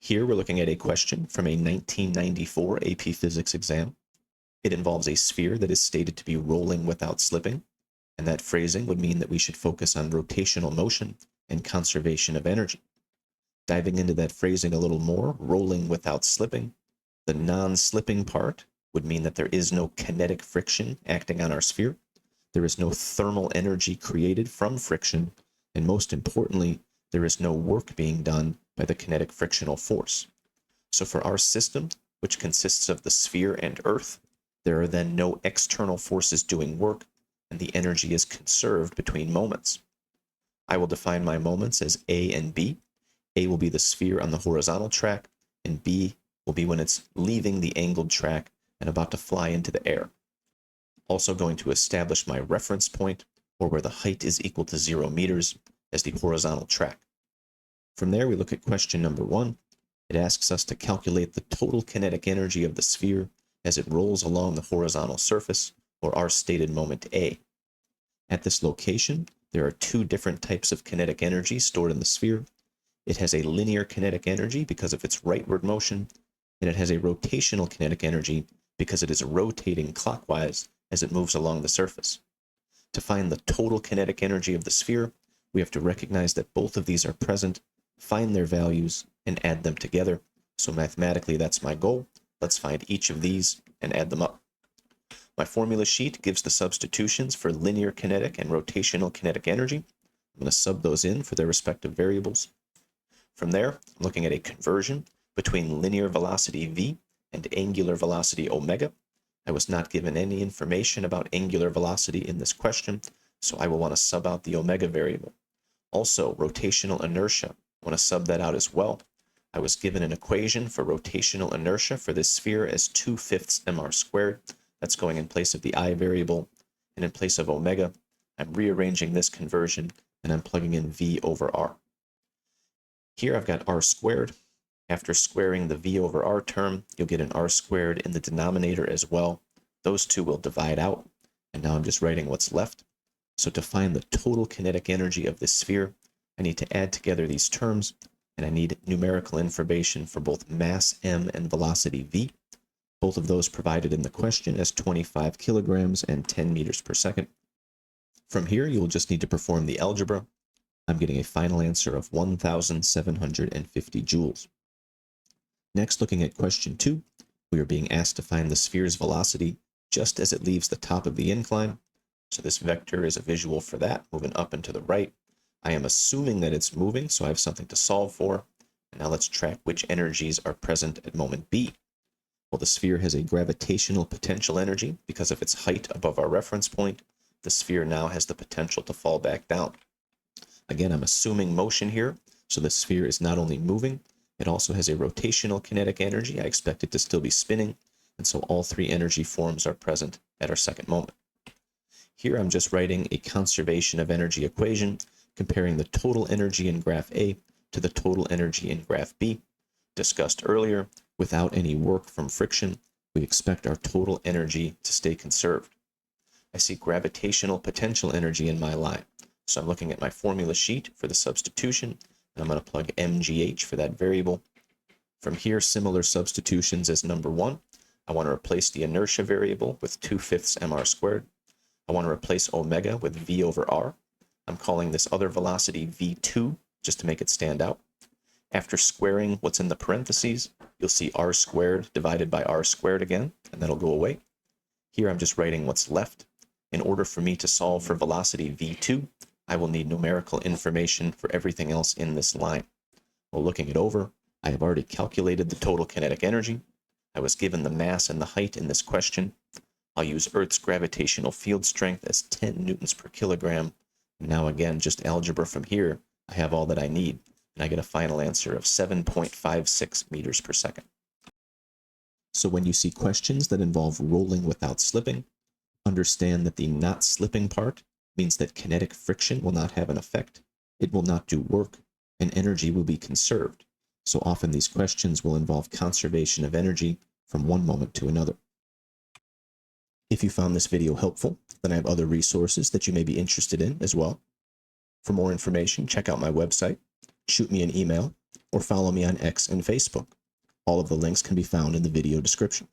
Here we're looking at a question from a 1994 AP Physics exam. It involves a sphere that is stated to be rolling without slipping, and that phrasing would mean that we should focus on rotational motion and conservation of energy. Diving into that phrasing a little more, rolling without slipping, the non-slipping part would mean that there is no kinetic friction acting on our sphere. There is no thermal energy created from friction, and most importantly, there is no work being done by the kinetic frictional force. So for our system, which consists of the sphere and Earth, there are then no external forces doing work, and the energy is conserved between moments. I will define my moments as A and B. A will be the sphere on the horizontal track, and B will be when it's leaving the angled track and about to fly into the air. Also going to establish my reference point, or where the height is equal to 0 meters, as the horizontal track. From there, we look at question number 1. It asks us to calculate the total kinetic energy of the sphere as it rolls along the horizontal surface, or our stated moment A. At this location, there are two different types of kinetic energy stored in the sphere. It has a linear kinetic energy because of its rightward motion, and it has a rotational kinetic energy because it is rotating clockwise as it moves along the surface. To find the total kinetic energy of the sphere, we have to recognize that both of these are present, find their values, and add them together. So mathematically, that's my goal. Let's find each of these and add them up. My formula sheet gives the substitutions for linear kinetic and rotational kinetic energy. I'm going to sub those in for their respective variables. From there, I'm looking at a conversion between linear velocity v and angular velocity omega. I was not given any information about angular velocity in this question, so I will want to sub out the omega variable. Also, rotational inertia, I want to sub that out as well. I was given an equation for rotational inertia for this sphere as 2/5 mr squared. That's going in place of the I variable, and in place of omega, I'm rearranging this conversion, and I'm plugging in v over r. Here I've got r squared. After squaring the v over r term, you'll get an r squared in the denominator as well. Those two will divide out, and now I'm just writing what's left. So to find the total kinetic energy of this sphere, I need to add together these terms, and I need numerical information for both mass m and velocity v. Both of those provided in the question as 25 kilograms and 10 meters per second. From here, you will just need to perform the algebra. I'm getting a final answer of 1,750 joules. Next, looking at question 2, we are being asked to find the sphere's velocity just as it leaves the top of the incline. So this vector is a visual for that, moving up and to the right. I am assuming that it's moving, so I have something to solve for. And now let's track which energies are present at moment B. Well, the sphere has a gravitational potential energy because of its height above our reference point. The sphere now has the potential to fall back down. Again, I'm assuming motion here, so the sphere is not only moving, it also has a rotational kinetic energy. I expect it to still be spinning, and so all three energy forms are present at our second moment. Here I'm just writing a conservation of energy equation, comparing the total energy in graph A to the total energy in graph B. Discussed earlier, without any work from friction, we expect our total energy to stay conserved. I see gravitational potential energy in my line, so I'm looking at my formula sheet for the substitution, and I'm going to plug mgh for that variable. From here, similar substitutions as number 1. I want to replace the inertia variable with 2/5 mr squared. I want to replace omega with v over r. I'm calling this other velocity v2 just to make it stand out. After squaring what's in the parentheses, you'll see r squared divided by r squared again, and that'll go away. Here I'm just writing what's left. In order for me to solve for velocity v2, I will need numerical information for everything else in this line. Well, looking it over, I have already calculated the total kinetic energy. I was given the mass and the height in this question. I'll use Earth's gravitational field strength as 10 newtons per kilogram. Now again, just algebra from here, I have all that I need, and I get a final answer of 7.56 meters per second. So when you see questions that involve rolling without slipping, understand that the not slipping part means that kinetic friction will not have an effect, it will not do work, and energy will be conserved. So often these questions will involve conservation of energy from one moment to another. If you found this video helpful, then I have other resources that you may be interested in as well. For more information, check out my website, shoot me an email, or follow me on X and Facebook. All of the links can be found in the video description.